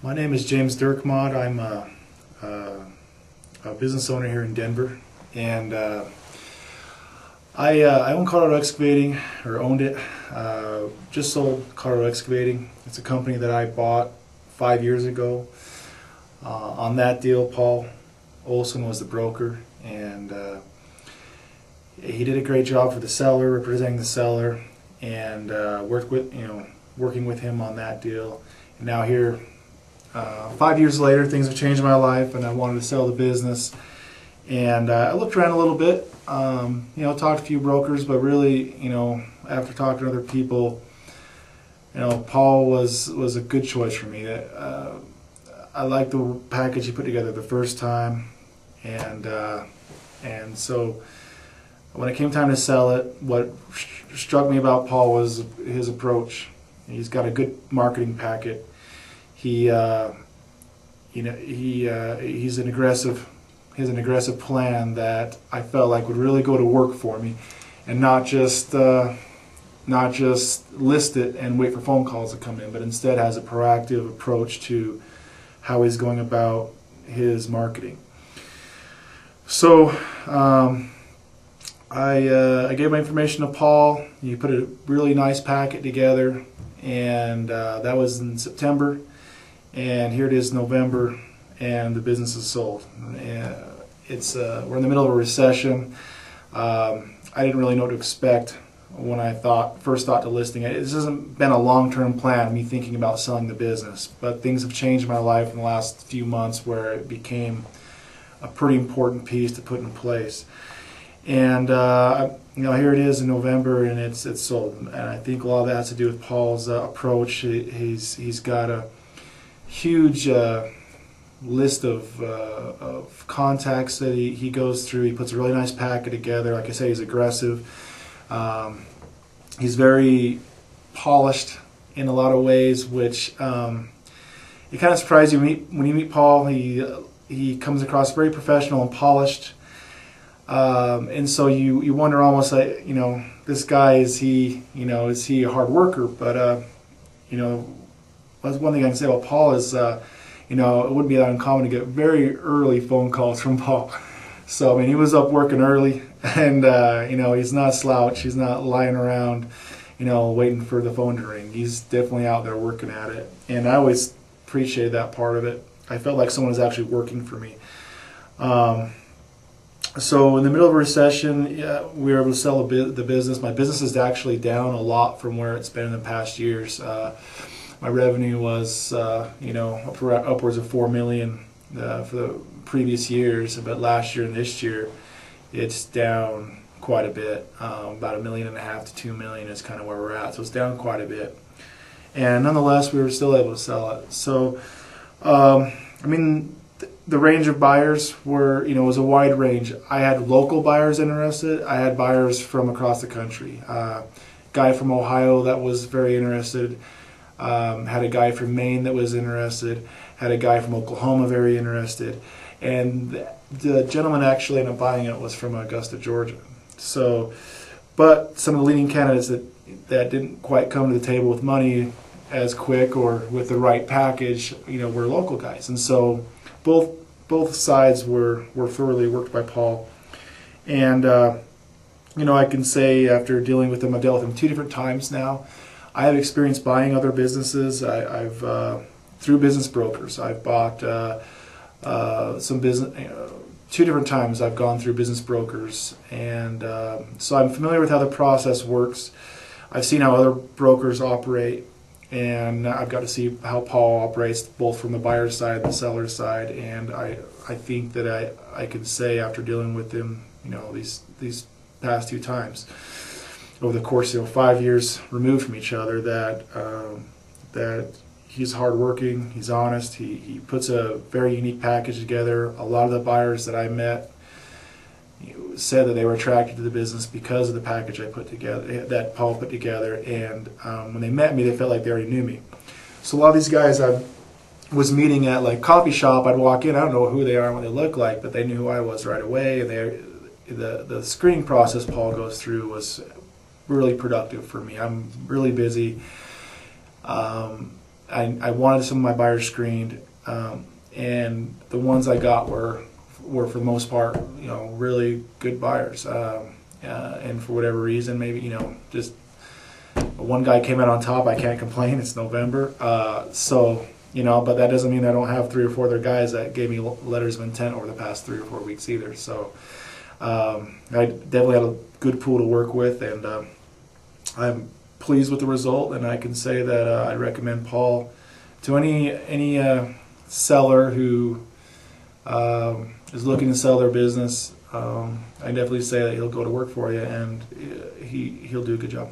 My name is James Dirkmatt. I'm a business owner here in Denver, and I own Colorado Excavating, or owned it. Just sold Colorado Excavating. It's a company that I bought 5 years ago. On that deal, Paul Olsen was the broker, and he did a great job for the seller, representing the seller, and working with him on that deal. And now here, 5 years later, things have changed in my life, and I wanted to sell the business. And I looked around a little bit, talked to a few brokers, but really, after talking to other people, Paul was a good choice for me. I liked the package he put together the first time, and so when it came time to sell it, what struck me about Paul was his approach. He's got a good marketing packet. He he's an aggressive plan that I felt like would really go to work for me, and not just list it and wait for phone calls to come in, but instead has a proactive approach to how he's going about his marketing. So I gave my information to Paul. He put a really nice packet together, and that was in September. And here it is, November, and the business is sold. We're in the middle of a recession. I didn't really know what to expect when I first thought to listing it. This hasn't been a long-term plan, me thinking about selling the business, but things have changed in my life in the last few months where it became a pretty important piece to put in place. And here it is in November, and it's sold. And I think a lot of that has to do with Paul's approach. He's got a huge list of contacts that he goes through. He puts a really nice packet together. Like I say, he's aggressive. He's very polished in a lot of ways, which it kind of surprises you when you meet Paul. He comes across very professional and polished, and so you wonder almost like, this guy, is he a hard worker? But that's one thing I can say about Paul is, it wouldn't be that uncommon to get very early phone calls from Paul. So, he was up working early, and, he's not a slouch. He's not lying around, waiting for the phone to ring. He's definitely out there working at it. And I always appreciated that part of it. I felt like someone was actually working for me. So in the middle of a recession, we were able to sell the business. My business is actually down a lot from where it's been in the past years. My revenue was, upwards of $4 million for the previous years, but last year and this year, it's down quite a bit. About $1.5 million to $2 million is kind of where we're at. So it's down quite a bit, and nonetheless, we were still able to sell it. So, the range of buyers was a wide range. I had local buyers interested. I had buyers from across the country. Guy from Ohio that was very interested. Had a guy from Maine that was interested, had a guy from Oklahoma very interested, and the gentleman actually ended up buying it was from Augusta, Georgia. So, but some of the leading candidates that didn't quite come to the table with money as quick or with the right package, were local guys. And so both sides were thoroughly worked by Paul. And I can say, after dealing with him, I've dealt with him 2 different times now. I have experience buying other businesses. I've through business brokers. I've bought some business. 2 different times I've gone through business brokers, and so I'm familiar with how the process works. I've seen how other brokers operate, and I've got to see how Paul operates, both from the buyer's side and the seller's side. And I think that I can say, after dealing with him, these past 2 times, over the course of 5 years removed from each other, that he's hardworking, he's honest, he puts a very unique package together. A lot of the buyers that I met said that they were attracted to the business because of the package I put together, that Paul put together, and when they met me, they felt like they already knew me. So a lot of these guys I was meeting at like coffee shop, I'd walk in, I don't know who they are and what they look like, but they knew who I was right away. And the screening process Paul goes through was really productive for me. I'm really busy. I wanted some of my buyers screened, and the ones I got were for the most part, really good buyers. And for whatever reason, maybe, just one guy came out on top. I can't complain. It's November. But that doesn't mean I don't have 3 or 4 other guys that gave me letters of intent over the past 3 or 4 weeks either. So I definitely had a good pool to work with, and I'm pleased with the result. And I can say that I'd recommend Paul to any seller who is looking to sell their business. I definitely say that he'll go to work for you, and he'll do a good job.